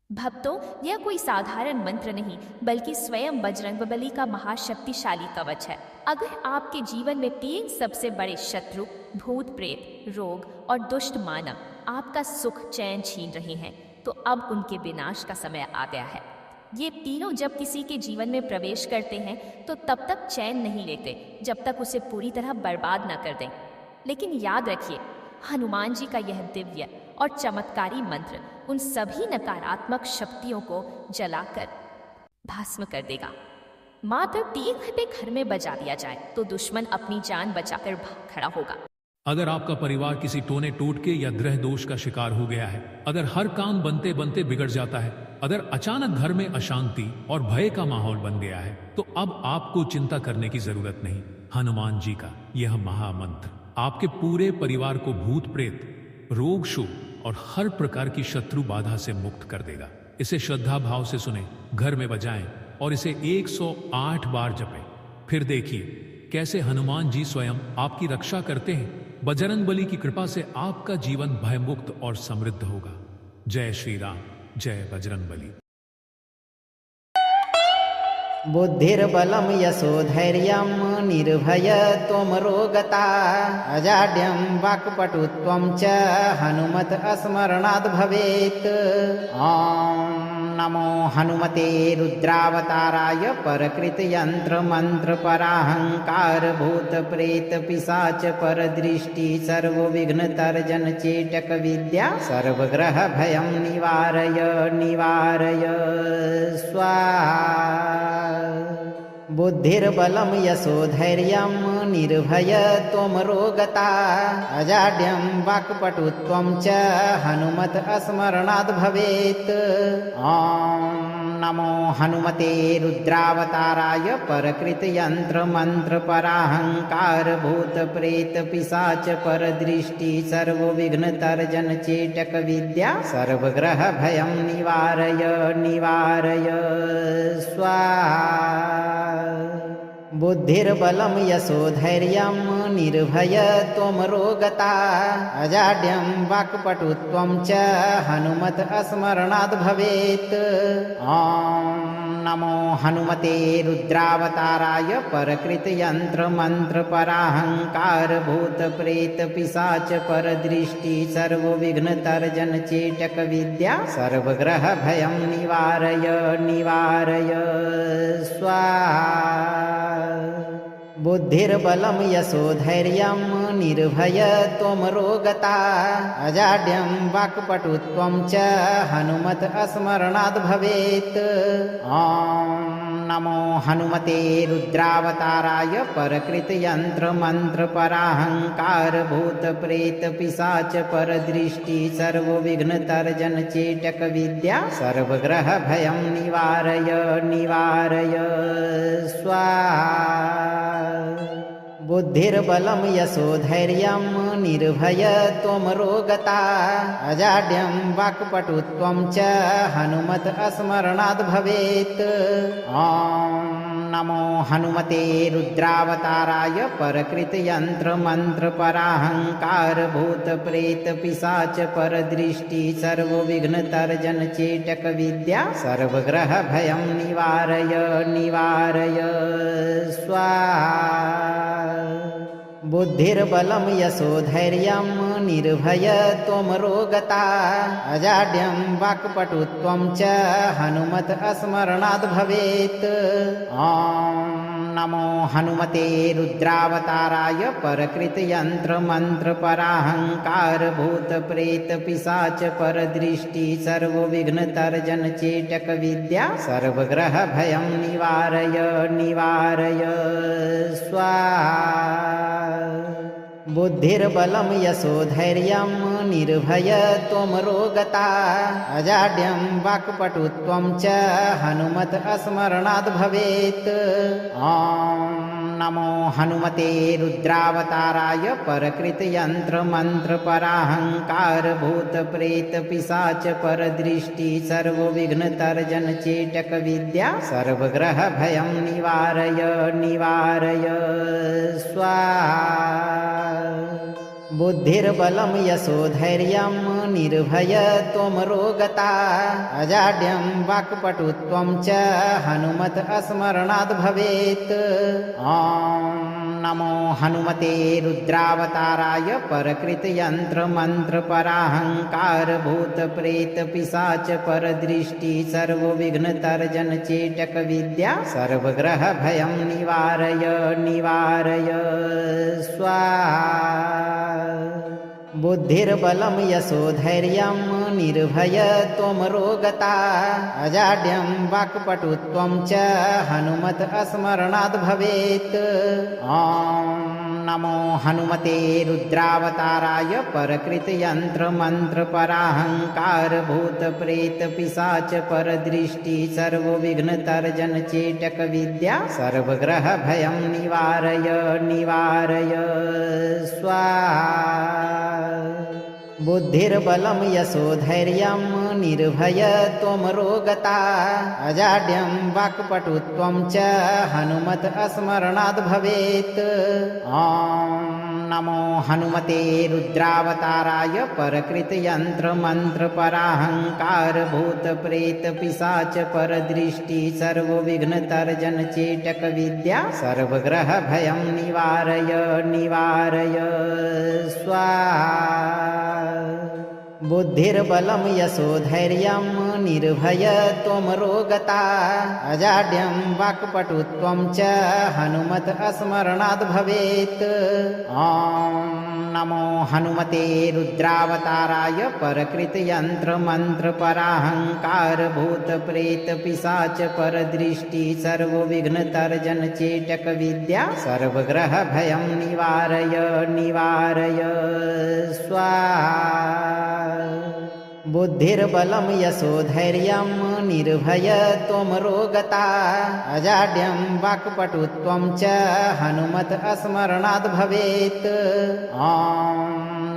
भक्तों, यह कोई साधारण मंत्र नहीं बल्कि स्वयं बजरंगबली का महाशक्तिशाली कवच है। अगर आपके जीवन में 3 सबसे बड़े शत्रु भूत प्रेत रोग और दुष्ट मानव आपका सुख चैन छीन रहे हैं, तो अब उनके विनाश का समय आ गया है। ये तीनों जब किसी के जीवन में प्रवेश करते हैं तो तब तक चैन नहीं लेते जब तक उसे पूरी तरह बर्बाद न कर दें। लेकिन याद रखिए, हनुमान जी का यह दिव्य और चमत्कारी मंत्र उन सभी नकारात्मक शक्तियों को जलाकर भस्म कर देगा। मात्र 3 घंटे घर में बजा दिया जाए तो दुश्मन अपनी जान बचाकर भाग खड़ा होगा। अगर आपका परिवार किसी टोने टोटके या ग्रह दोष का शिकार हो गया है, अगर हर काम बनते बनते बिगड़ जाता है, अगर अचानक घर में अशांति और भय का माहौल बन गया है, तो अब आपको चिंता करने की जरूरत नहीं। हनुमान जी का यह महामंत्र आपके पूरे परिवार को भूत प्रेत रोग शोक और हर प्रकार की शत्रु बाधा से मुक्त कर देगा। इसे श्रद्धा भाव से सुने, घर में बजाएं और इसे 108 बार जपें। फिर देखिए कैसे हनुमान जी स्वयं आपकी रक्षा करते हैं। बजरंगबली की कृपा से आपका जीवन भयमुक्त और समृद्ध होगा। जय श्री राम, जय बजरंगबली। बुद्धिर्बलं यशोधैर्यं निर्भयत्वमरोगता अजाड्यं वाक्पटुत्वं च हनुमत स्मरणात् भवेत्। ॐ नमो हनुमते रुद्रावताराय परकृतयन्त्रमन्त्रपराहङ्कार भूतप्रेतपिशाच परदृष्टि सर्वविघ्नतर्जन चेटक विद्या सर्वग्रहभयं निवारय निवारय स्वाहा। बुद्धिर्बलं यशोधैर्यं निर्भयत्वमरोगता अजाड्यं वाक्पटुत्वं च हनुमत स्मरणात् भवेत्। ॐ नमो हनुमते रुद्रावताराय परकृतयन्त्रमन्त्रपराहङ्कार भूतप्रेतपिशाच परदृष्टि सर्वविघ्नतर्जन चेटक विद्या सर्वग्रहभयं निवारय निवारय स्वाहा। बुद्धिर्बलं यशोधैर्यं निर्भयत्वमरोगता अजाड्यं वाक्पटुत्वं च हनुमत स्मरणात् भवेत्। ॐ नमो हनुमते रुद्रावताराय परकृतयन्त्रमन्त्रपराहङ्कार भूतप्रेतपिशाच परदृष्टि सर्वविघ्नतर्जन चेटक विद्या सर्वग्रहभयं निवारय निवारय स्वाहा। बुद्धिर्बलं यशोधैर्यं निर्भयत्वमरोगता अजाड्यं वाक्पटुत्वं च हनुमत स्मरणात् भवेत्। ॐ नमो हनुमते रुद्रावताराय परकृतयन्त्रमन्त्रपराहङ्कार भूतप्रेतपिशाच परदृष्टि सर्वविघ्नतर्जन चेटक विद्या सर्वग्रहभयं निवारय निवारय स्वाहा। बुद्धिर्बलं यशोधैर्यं निर्भयत्वमरोगता अजाड्यं वाक्पटुत्वं च हनुमत स्मरणात् भवेत्। ॐ नमो हनुमते रुद्रावताराय परकृतयन्त्रमन्त्रपराहङ्कार भूतप्रेतपिशाच परदृष्टि सर्वविघ्नतर्जन चेटक विद्या सर्वग्रहभयं निवारय निवारय स्वाहा। बुद्धिर्बलं यशोधैर्यं निर्भयत्वमरोगता अजाड्यं वाक्पटुत्वं च हनुमत स्मरणात् भवेत्। ॐ नमो हनुमते रुद्रावताराय परकृतयन्त्रमन्त्रपराहङ्कार भूतप्रेतपिशाच परदृष्टि सर्वविघ्नतर्जन चेटक विद्या सर्वग्रहभयं निवारय निवारय स्वाहा। बुद्धिर्बलं यशोधैर्यं निर्भयत्वमरोगता अजाड्यं वाक्पटुत्वं च हनुमत स्मरणात् भवेत्। ॐ नमो हनुमते रुद्रावताराय परकृतयन्त्रमन्त्रपराहङ्कार भूतप्रेतपिशाच परदृष्टि सर्वविघ्नतर्जन चेटक विद्या सर्वग्रहभयं निवारय निवारय स्वाहा। बुद्धिर्बलं यशोधैर्यं निर्भयत्वमरोगता अजाड्यं वाक्पटुत्वं च हनुमत स्मरणाद् भवेत्। ॐ नमो हनुमते रुद्रावताराय परकृतयन्त्रमन्त्रपराहङ्कारभूतप्रेतपिशाच परदृष्टि सर्वविघ्नतर्जनचेटकविद्या सर्वग्रहभयं निवारय निवारय स्वाहा। बुद्धिर्बलं यशोधैर्यं निर्भयत्वमरोगता अजाड्यं वाक्पटुत्वं च हनुमत स्मरणाद् भवेत्। ॐ नमो हनुमते रुद्रावताराय परकृतयन्त्रमन्त्रपराहङ्कारभूतप्रेतपिशाच परदृष्टि सर्वविघ्नतर्जनचेटकविद्या सर्वग्रहभयं निवारय निवारय स्वाहा। बुद्धिर्बलं यशोधैर्यं निर्भयत्वमरोगता अजाड्यं वाक्पटुत्वं च हनुमत स्मरणाद् भवेत्। ॐ नमो हनुमते रुद्रावताराय परकृतयन्त्रमन्त्रपराहङ्कारभूतप्रेतपिशाच परदृष्टि सर्वविघ्नतर्जनचेटकविद्या सर्वग्रहभयं निवारय निवारय स्वाहा। बुद्धिर्बलं यशोधैर्यं निर्भयत्वमरोगता अजाड्यं वाक्पटुत्वं च हनुमत स्मरणाद् भवेत्। ॐ नमो हनुमते रुद्रावताराय परकृतयन्त्रमन्त्रपराहङ्कारभूतप्रेतपिशाच परदृष्टि सर्वविघ्नतर्जनचेटकविद्या सर्वग्रहभयं निवारय निवारय स्वाहा। बुद्धिर्बलं यशोधैर्यं निर्भयत्वमरोगता अजाड्यं वाक्पटुत्वं च हनुमत स्मरणाद् भवेत्। ॐ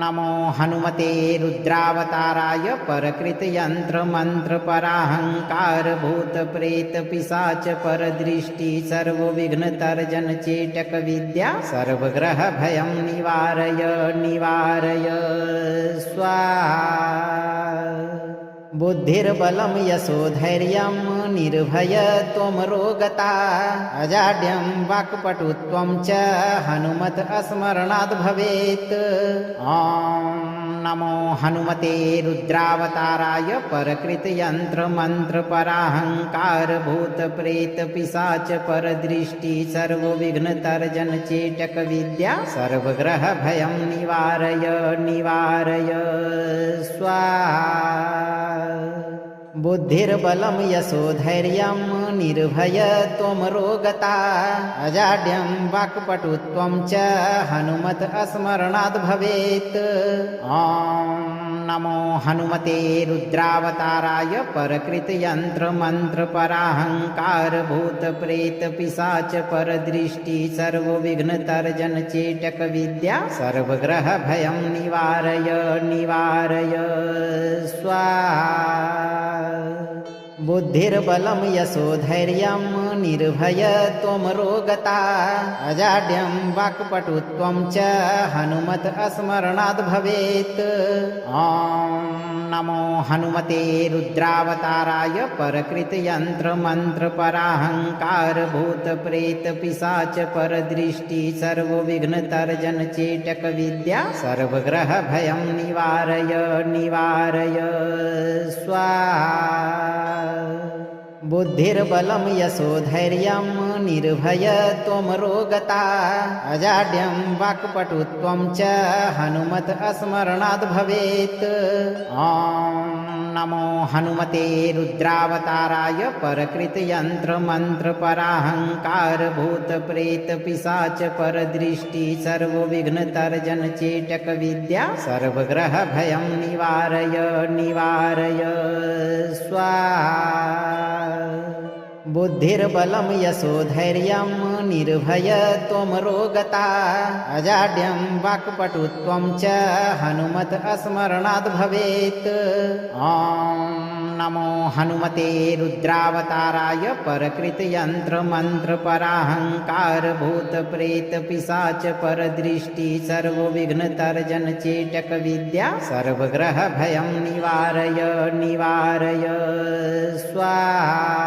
नमो हनुमते रुद्रावताराय परकृतयन्त्रमन्त्रपराहङ्कारभूतप्रेतपिशाच परदृष्टि सर्वविघ्नतर्जनचेटकविद्या सर्वग्रहभयं निवारय निवारय स्वाहा। बुद्धिर्बलं यशोधैर्यं निर्भयत्वमरोगता अजाड्यं वाक्पटुत्वं च हनुमत स्मरणाद् भवेत्। ॐ नमो हनुमते रुद्रावताराय परकृतयन्त्रमन्त्रपराहङ्कारभूतप्रेतपिशाच परदृष्टि सर्वविघ्नतर्जनचेटकविद्या सर्वग्रहभयं निवारय निवारय स्वाहा। बुद्धिर्बलं यशोधैर्यं निर्भयत्वमरोगता अजाड्यं वाक्पटुत्वं च हनुमत स्मरणाद् भवेत्। ॐ नमो हनुमते रुद्रावताराय परकृतयन्त्रमन्त्रपराहङ्कारभूतप्रेतपिशाच परदृष्टि सर्वविघ्नतर्जनचेटकविद्या सर्वग्रहभयं निवारय निवारय स्वाहा। बुद्धिर्बलं यशोधैर्यं निर्भयत्वमरोगता अजाड्यं वाक्पटुत्वं च हनुमत स्मरणाद् भवेत्। ॐ नमो हनुमते रुद्रावताराय परकृतयन्त्रमन्त्रपराहङ्कारभूतप्रेतपिशाच परदृष्टि सर्वविघ्नतर्जनचेटकविद्या सर्वग्रहभयं निवारय निवारय स्वाहा। बुद्धिर्बलं यशोधैर्यं निर्भयत्वमरोगता अजाड्यं वाक्पटुत्वं च हनुमत स्मरणाद् भवेत्। ॐ नमो हनुमते रुद्रावताराय परकृतयन्त्रमन्त्रपराहङ्कारभूतप्रेतपिशाच परदृष्टि सर्वविघ्नतर्जनचेटकविद्या सर्वग्रहभयं निवारय निवारय स्वाहा। बुद्धिर्बलं यशोधैर्यं निर्भयत्वमरोगता अजाड्यं वाक्पटुत्वं च हनुमत स्मरणाद् भवेत्। ॐ नमो हनुमते रुद्रावताराय परकृतयन्त्रमन्त्रपराहङ्कार भूतप्रेतपिशाच परदृष्टि सर्वविघ्नतर्जन चेटक विद्या सर्वग्रहभयं निवारय निवारय स्वाहा।